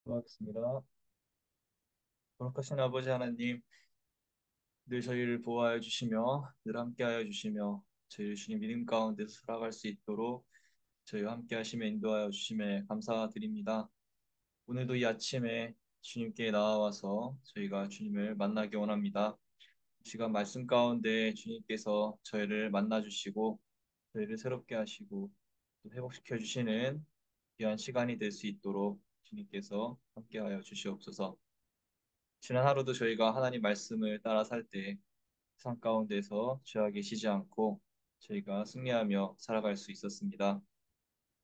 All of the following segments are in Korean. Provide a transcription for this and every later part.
고맙습니다. 거룩하신 아버지 하나님, 늘 저희를 보호하여 주시며 늘 함께하여 주시며 저희를 주님 믿음 가운데서 살아갈 수 있도록 저희와 함께 하시며 인도하여 주심에 감사드립니다. 오늘도 이 아침에 주님께 나와서 저희가 주님을 만나기 원합니다. 이 시간 말씀 가운데 주님께서 저희를 만나 주시고 저희를 새롭게 하시고 또 회복시켜 주시는 귀한 시간이 될 수 있도록 주님께서 함께하여 주시옵소서. 지난 하루도 저희가 하나님 말씀을 따라 살 때 세상 가운데서 죄악에 지지 않고 저희가 승리하며 살아갈 수 있었습니다.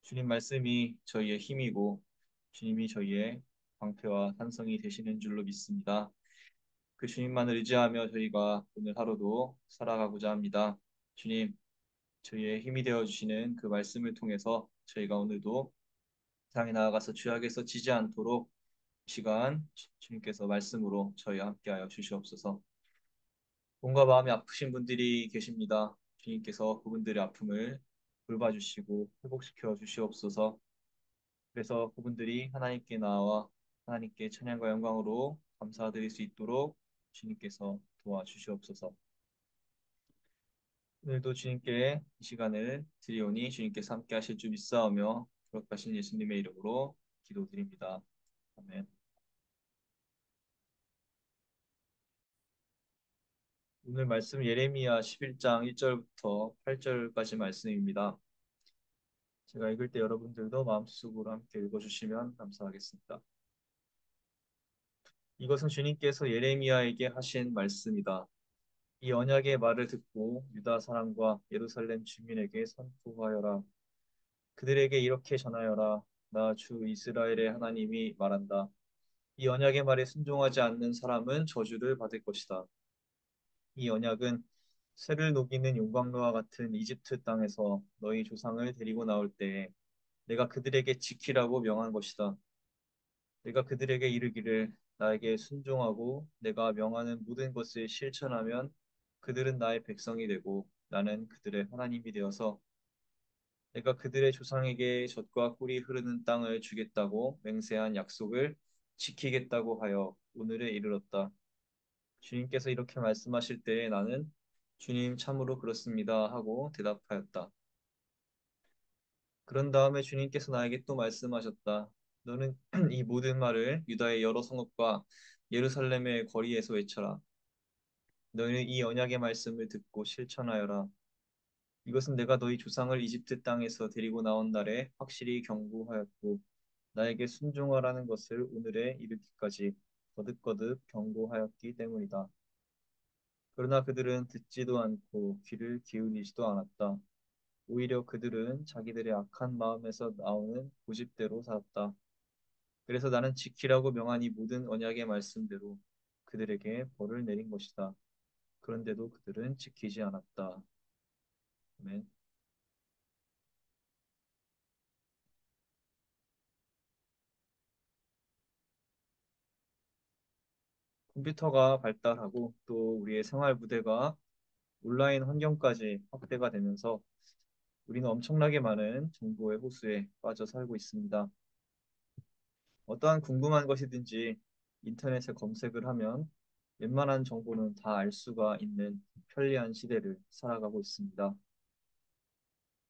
주님 말씀이 저희의 힘이고 주님이 저희의 방패와 산성이 되시는 줄로 믿습니다. 그 주님만을 의지하며 저희가 오늘 하루도 살아가고자 합니다. 주님, 저희의 힘이 되어 주시는 그 말씀을 통해서 저희가 오늘도 세상에 나아가서 죄악에서 지지 않도록 이 시간 주님께서 말씀으로 저희와 함께하여 주시옵소서. 몸과 마음이 아프신 분들이 계십니다. 주님께서 그분들의 아픔을 돌봐주시고 회복시켜 주시옵소서. 그래서 그분들이 하나님께 나와 하나님께 찬양과 영광으로 감사드릴 수 있도록 주님께서 도와주시옵소서. 오늘도 주님께 이 시간을 드리오니 주님께서 함께 하실 줄 믿사오며 거룩하신 예수님의 이름으로 기도드립니다. 아멘. 오늘 말씀 예레미야 11장 1절부터 8절까지 말씀입니다. 제가 읽을 때 여러분들도 마음속으로 함께 읽어주시면 감사하겠습니다. 이것은 주님께서 예레미야에게 하신 말씀이다. 이 언약의 말을 듣고 유다 사람과 예루살렘 주민에게 선포하여라. 그들에게 이렇게 전하여라. 나 주 이스라엘의 하나님이 말한다. 이 언약의 말에 순종하지 않는 사람은 저주를 받을 것이다. 이 언약은 쇠를 녹이는 용광로와 같은 이집트 땅에서 너희 조상을 데리고 나올 때에 내가 그들에게 지키라고 명한 것이다. 내가 그들에게 이르기를 나에게 순종하고 내가 명하는 모든 것을 실천하면 그들은 나의 백성이 되고 나는 그들의 하나님이 되어서 내가 그들의 조상에게 젖과 꿀이 흐르는 땅을 주겠다고 맹세한 약속을 지키겠다고 하여 오늘에 이르렀다. 주님께서 이렇게 말씀하실 때에 나는 주님 참으로 그렇습니다 하고 대답하였다. 그런 다음에 주님께서 나에게 또 말씀하셨다. 너는 이 모든 말을 유다의 여러 성읍과 예루살렘의 거리에서 외쳐라. 너희는 이 언약의 말씀을 듣고 실천하여라. 이것은 내가 너희 조상을 이집트 땅에서 데리고 나온 날에 확실히 경고하였고 나에게 순종하라는 것을 오늘에 이르기까지 거듭거듭 경고하였기 때문이다. 그러나 그들은 듣지도 않고 귀를 기울이지도 않았다. 오히려 그들은 자기들의 악한 마음에서 나오는 고집대로 살았다. 그래서 나는 지키라고 명한 이 모든 언약의 말씀대로 그들에게 벌을 내린 것이다. 그런데도 그들은 지키지 않았다. 아멘. 컴퓨터가 발달하고 또 우리의 생활 무대가 온라인 환경까지 확대가 되면서 우리는 엄청나게 많은 정보의 호수에 빠져 살고 있습니다. 어떠한 궁금한 것이든지 인터넷에 검색을 하면 웬만한 정보는 다 알 수가 있는 편리한 시대를 살아가고 있습니다.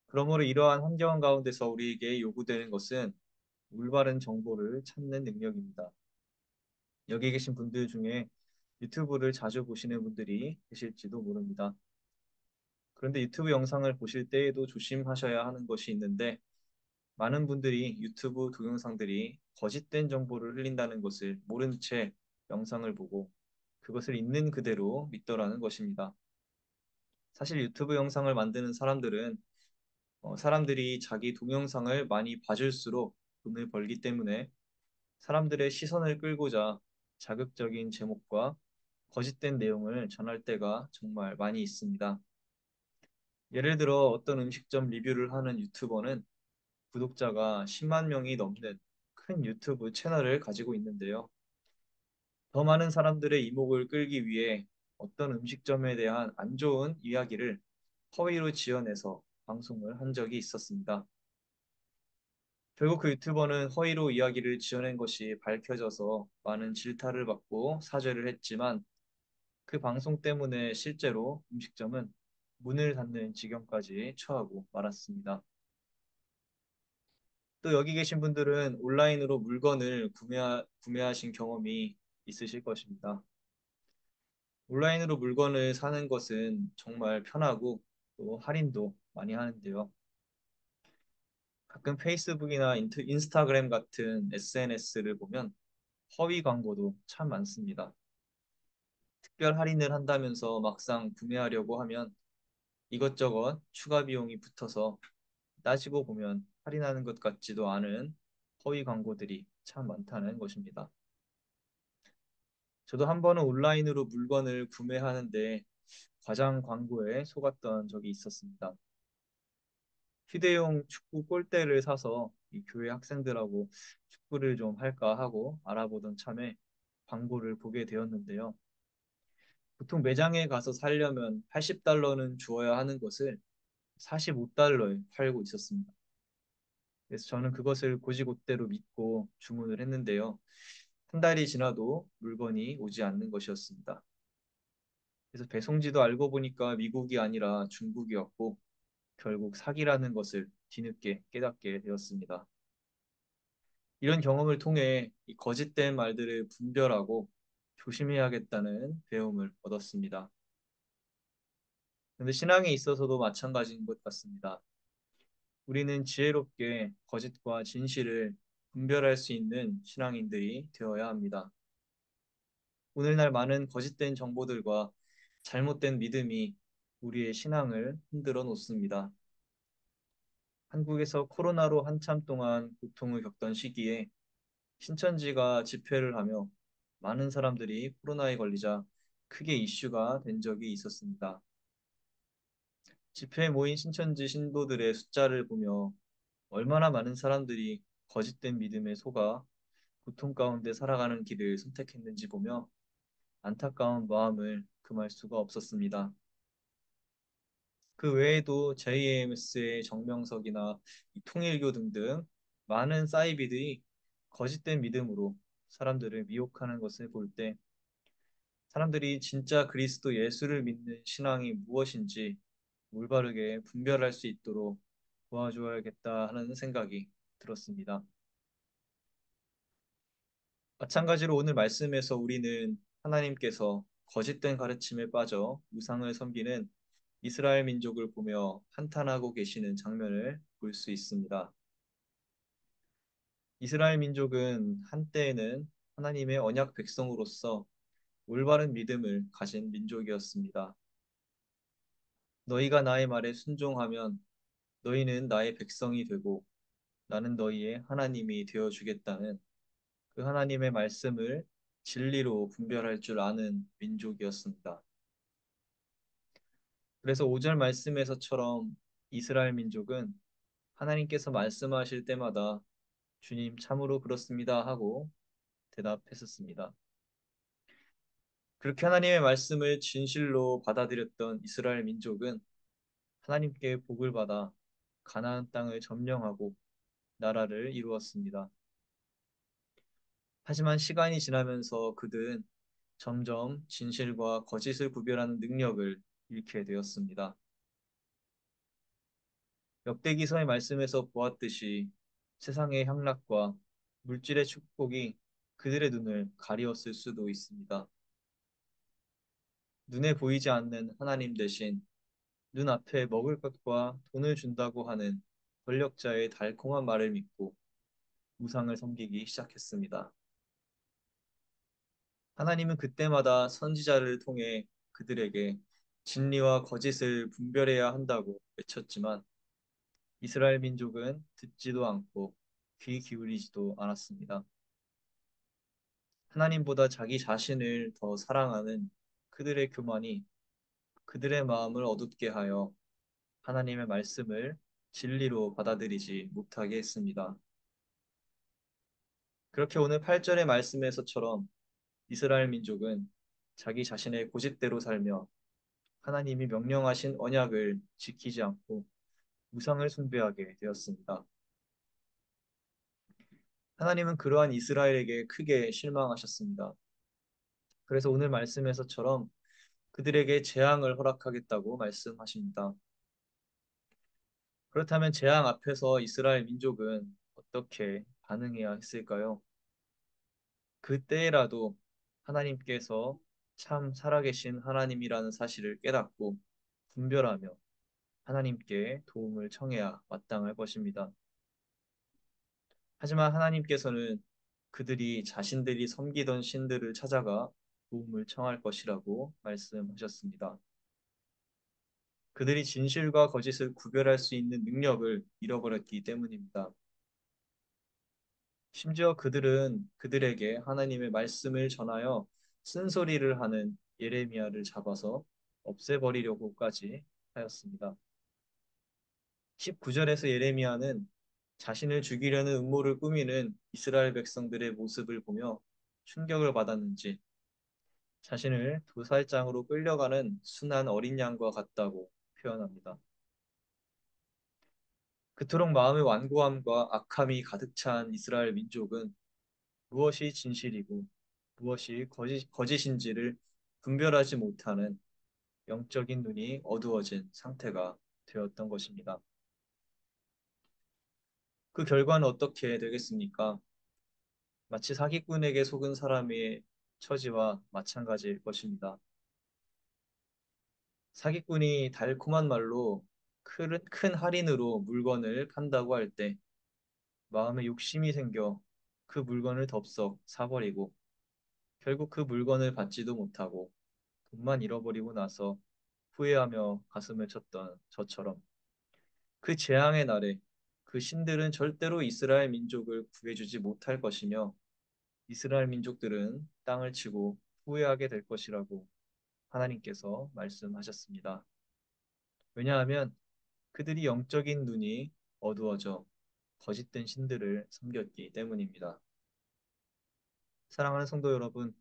그러므로 이러한 환경 가운데서 우리에게 요구되는 것은 올바른 정보를 찾는 능력입니다. 여기 계신 분들 중에 유튜브를 자주 보시는 분들이 계실지도 모릅니다. 그런데 유튜브 영상을 보실 때에도 조심하셔야 하는 것이 있는데 많은 분들이 유튜브 동영상들이 거짓된 정보를 흘린다는 것을 모른 채 영상을 보고 그것을 있는 그대로 믿더라는 것입니다. 사실 유튜브 영상을 만드는 사람들은 사람들이 자기 동영상을 많이 봐줄수록 돈을 벌기 때문에 사람들의 시선을 끌고자 자극적인 제목과 거짓된 내용을 전할 때가 정말 많이 있습니다. 예를 들어 어떤 음식점 리뷰를 하는 유튜버는 구독자가 10만 명이 넘는 큰 유튜브 채널을 가지고 있는데요. 더 많은 사람들의 이목을 끌기 위해 어떤 음식점에 대한 안 좋은 이야기를 허위로 지어내서 방송을 한 적이 있었습니다. 결국 그 유튜버는 허위로 이야기를 지어낸 것이 밝혀져서 많은 질타를 받고 사죄를 했지만 그 방송 때문에 실제로 음식점은 문을 닫는 지경까지 처하고 말았습니다. 또 여기 계신 분들은 온라인으로 물건을 구매하신 경험이 있으실 것입니다. 온라인으로 물건을 사는 것은 정말 편하고 또 할인도 많이 하는데요. 가끔 페이스북이나 인스타그램 같은 SNS를 보면 허위 광고도 참 많습니다. 특별 할인을 한다면서 막상 구매하려고 하면 이것저것 추가 비용이 붙어서 따지고 보면 할인하는 것 같지도 않은 허위 광고들이 참 많다는 것입니다. 저도 한 번은 온라인으로 물건을 구매하는데 과장 광고에 속았던 적이 있었습니다. 휴대용 축구 골대를 사서 이 교회 학생들하고 축구를 좀 할까 하고 알아보던 참에 광고를 보게 되었는데요. 보통 매장에 가서 살려면 80달러는 주어야 하는 것을 45달러에 팔고 있었습니다. 그래서 저는 그것을 곧이곧대로 믿고 주문을 했는데요. 한 달이 지나도 물건이 오지 않는 것이었습니다. 그래서 배송지도 알고 보니까 미국이 아니라 중국이었고 결국 사기라는 것을 뒤늦게 깨닫게 되었습니다. 이런 경험을 통해 이 거짓된 말들을 분별하고 조심해야겠다는 배움을 얻었습니다. 그런데 신앙에 있어서도 마찬가지인 것 같습니다. 우리는 지혜롭게 거짓과 진실을 분별할 수 있는 신앙인들이 되어야 합니다. 오늘날 많은 거짓된 정보들과 잘못된 믿음이 우리의 신앙을 흔들어 놓습니다. 한국에서 코로나로 한참 동안 고통을 겪던 시기에 신천지가 집회를 하며 많은 사람들이 코로나에 걸리자 크게 이슈가 된 적이 있었습니다. 집회에 모인 신천지 신도들의 숫자를 보며 얼마나 많은 사람들이 거짓된 믿음에 속아 고통 가운데 살아가는 길을 선택했는지 보며 안타까운 마음을 금할 수가 없었습니다. 그 외에도 JMS의 정명석이나 이 통일교 등등 많은 사이비들이 거짓된 믿음으로 사람들을 미혹하는 것을 볼 때 사람들이 진짜 그리스도 예수를 믿는 신앙이 무엇인지 올바르게 분별할 수 있도록 도와줘야겠다 하는 생각이 들었습니다. 마찬가지로 오늘 말씀에서 우리는 하나님께서 거짓된 가르침에 빠져 우상을 섬기는 이스라엘 민족을 보며 한탄하고 계시는 장면을 볼 수 있습니다. 이스라엘 민족은 한때에는 하나님의 언약 백성으로서 올바른 믿음을 가진 민족이었습니다. 너희가 나의 말에 순종하면 너희는 나의 백성이 되고 나는 너희의 하나님이 되어 주겠다는 그 하나님의 말씀을 진리로 분별할 줄 아는 민족이었습니다. 그래서 5절 말씀에서처럼 이스라엘 민족은 하나님께서 말씀하실 때마다 주님 참으로 그렇습니다 하고 대답했었습니다. 그렇게 하나님의 말씀을 진실로 받아들였던 이스라엘 민족은 하나님께 복을 받아 가나안 땅을 점령하고 나라를 이루었습니다. 하지만 시간이 지나면서 그들은 점점 진실과 거짓을 구별하는 능력을 잃게 되었습니다. 역대기서의 말씀에서 보았듯이 세상의 향락과 물질의 축복이 그들의 눈을 가리었을 수도 있습니다. 눈에 보이지 않는 하나님 대신 눈앞에 먹을 것과 돈을 준다고 하는 권력자의 달콤한 말을 믿고 우상을 섬기기 시작했습니다. 하나님은 그때마다 선지자를 통해 그들에게 진리와 거짓을 분별해야 한다고 외쳤지만 이스라엘 민족은 듣지도 않고 귀 기울이지도 않았습니다. 하나님보다 자기 자신을 더 사랑하는 그들의 교만이 그들의 마음을 어둡게 하여 하나님의 말씀을 진리로 받아들이지 못하게 했습니다. 그렇게 오늘 8절의 말씀에서처럼 이스라엘 민족은 자기 자신의 고집대로 살며 하나님이 명령하신 언약을 지키지 않고 우상을 숭배하게 되었습니다. 하나님은 그러한 이스라엘에게 크게 실망하셨습니다. 그래서 오늘 말씀에서처럼 그들에게 재앙을 허락하겠다고 말씀하십니다. 그렇다면 재앙 앞에서 이스라엘 민족은 어떻게 반응해야 했을까요? 그때라도 하나님께서 참 살아계신 하나님이라는 사실을 깨닫고 분별하며 하나님께 도움을 청해야 마땅할 것입니다. 하지만 하나님께서는 그들이 자신들이 섬기던 신들을 찾아가 도움을 청할 것이라고 말씀하셨습니다. 그들이 진실과 거짓을 구별할 수 있는 능력을 잃어버렸기 때문입니다. 심지어 그들은 그들에게 하나님의 말씀을 전하여 쓴소리를 하는 예레미야를 잡아서 없애버리려고까지 하였습니다. 19절에서 예레미야는 자신을 죽이려는 음모를 꾸미는 이스라엘 백성들의 모습을 보며 충격을 받았는지 자신을 도살장으로 끌려가는 순한 어린 양과 같다고 표현합니다. 그토록 마음의 완고함과 악함이 가득 찬 이스라엘 민족은 무엇이 진실이고 무엇이 거짓인지를 분별하지 못하는 영적인 눈이 어두워진 상태가 되었던 것입니다. 그 결과는 어떻게 되겠습니까? 마치 사기꾼에게 속은 사람의 처지와 마찬가지일 것입니다. 사기꾼이 달콤한 말로 큰 할인으로 물건을 판다고 할 때 마음에 욕심이 생겨 그 물건을 덥석 사버리고 결국 그 물건을 받지도 못하고 돈만 잃어버리고 나서 후회하며 가슴을 쳤던 저처럼 그 재앙의 날에 그 신들은 절대로 이스라엘 민족을 구해주지 못할 것이며 이스라엘 민족들은 땅을 치고 후회하게 될 것이라고 하나님께서 말씀하셨습니다. 왜냐하면 그들이 영적인 눈이 어두워져 거짓된 신들을 섬겼기 때문입니다. 사랑하는 성도 여러분,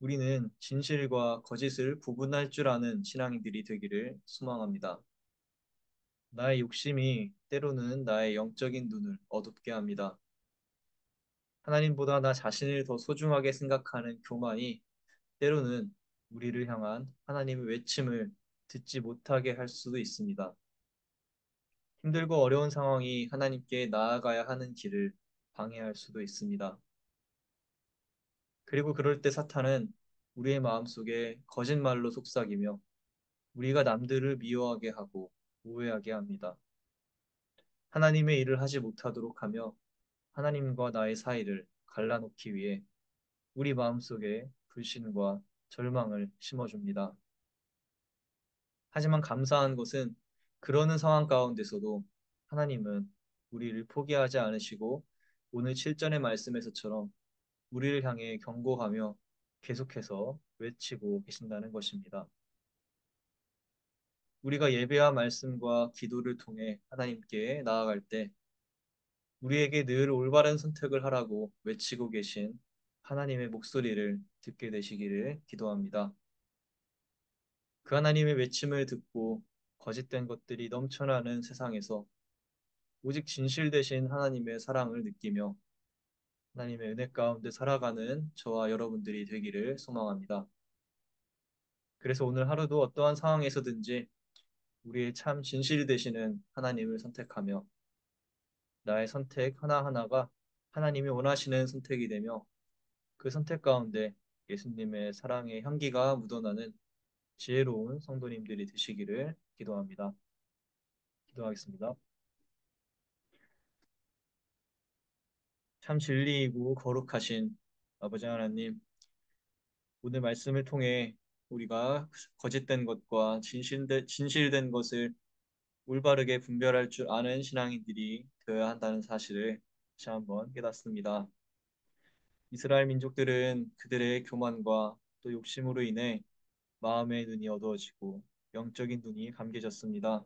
우리는 진실과 거짓을 구분할 줄 아는 신앙인들이 되기를 소망합니다. 나의 욕심이 때로는 나의 영적인 눈을 어둡게 합니다. 하나님보다 나 자신을 더 소중하게 생각하는 교만이 때로는 우리를 향한 하나님의 외침을 듣지 못하게 할 수도 있습니다. 힘들고 어려운 상황이 하나님께 나아가야 하는 길을 방해할 수도 있습니다. 그리고 그럴 때 사탄은 우리의 마음속에 거짓말로 속삭이며 우리가 남들을 미워하게 하고 오해하게 합니다. 하나님의 일을 하지 못하도록 하며 하나님과 나의 사이를 갈라놓기 위해 우리 마음속에 불신과 절망을 심어줍니다. 하지만 감사한 것은 그러는 상황 가운데서도 하나님은 우리를 포기하지 않으시고 오늘 7절의 말씀에서처럼 우리를 향해 경고하며 계속해서 외치고 계신다는 것입니다. 우리가 예배와 말씀과 기도를 통해 하나님께 나아갈 때 우리에게 늘 올바른 선택을 하라고 외치고 계신 하나님의 목소리를 듣게 되시기를 기도합니다. 그 하나님의 외침을 듣고 거짓된 것들이 넘쳐나는 세상에서 오직 진실 되신 하나님의 사랑을 느끼며 하나님의 은혜 가운데 살아가는 저와 여러분들이 되기를 소망합니다. 그래서 오늘 하루도 어떠한 상황에서든지 우리의 참 진실이 되시는 하나님을 선택하며 나의 선택 하나하나가 하나님이 원하시는 선택이 되며 그 선택 가운데 예수님의 사랑의 향기가 묻어나는 지혜로운 성도님들이 되시기를 기도합니다. 기도하겠습니다. 참 진리이고 거룩하신 아버지 하나님, 오늘 말씀을 통해 우리가 거짓된 것과 진실된 것을 올바르게 분별할 줄 아는 신앙인들이 되어야 한다는 사실을 다시 한번 깨닫습니다. 이스라엘 민족들은 그들의 교만과 또 욕심으로 인해 마음의 눈이 어두워지고 영적인 눈이 감겨졌습니다.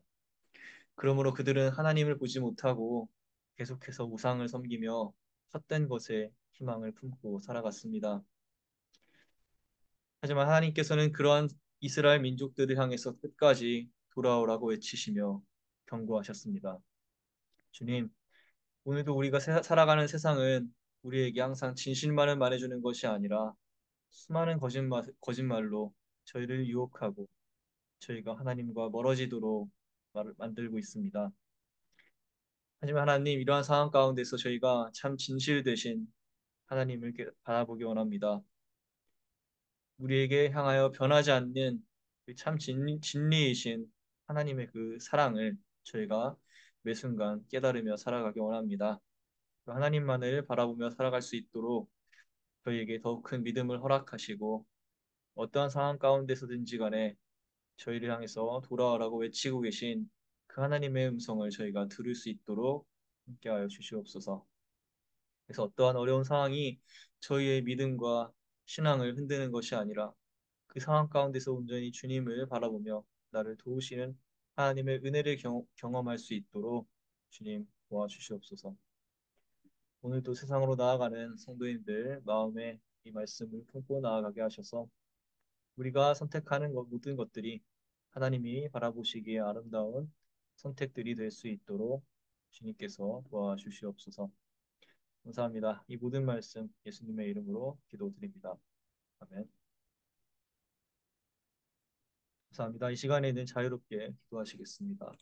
그러므로 그들은 하나님을 보지 못하고 계속해서 우상을 섬기며 헛된 것에 희망을 품고 살아갔습니다. 하지만 하나님께서는 그러한 이스라엘 민족들을 향해서 끝까지 돌아오라고 외치시며 경고하셨습니다. 주님, 오늘도 우리가 살아가는 세상은 우리에게 항상 진실만을 말해주는 것이 아니라 수많은 거짓말로 저희를 유혹하고 저희가 하나님과 멀어지도록 만들고 있습니다. 하지만 하나님, 이러한 상황 가운데서 저희가 참 진실 되신 하나님을 바라보기 원합니다. 우리에게 향하여 변하지 않는 그참 진리이신 하나님의 그 사랑을 저희가 매 순간 깨달으며 살아가기 원합니다. 그 하나님만을 바라보며 살아갈 수 있도록 저희에게 더욱 큰 믿음을 허락하시고 어떠한 상황 가운데서든지 간에 저희를 향해서 돌아오라고 외치고 계신 그 하나님의 음성을 저희가 들을 수 있도록 함께하여 주시옵소서. 그래서 어떠한 어려운 상황이 저희의 믿음과 신앙을 흔드는 것이 아니라 그 상황 가운데서 온전히 주님을 바라보며 나를 도우시는 하나님의 은혜를 경험할 수 있도록 주님 도와주시옵소서. 오늘도 세상으로 나아가는 성도님들 마음에 이 말씀을 품고 나아가게 하셔서 우리가 선택하는 모든 것들이 하나님이 바라보시기에 아름다운 선택들이 될 수 있도록 주님께서 도와주시옵소서. 감사합니다. 이 모든 말씀 예수님의 이름으로 기도드립니다. 아멘. 감사합니다. 이 시간에는 자유롭게 기도하시겠습니다.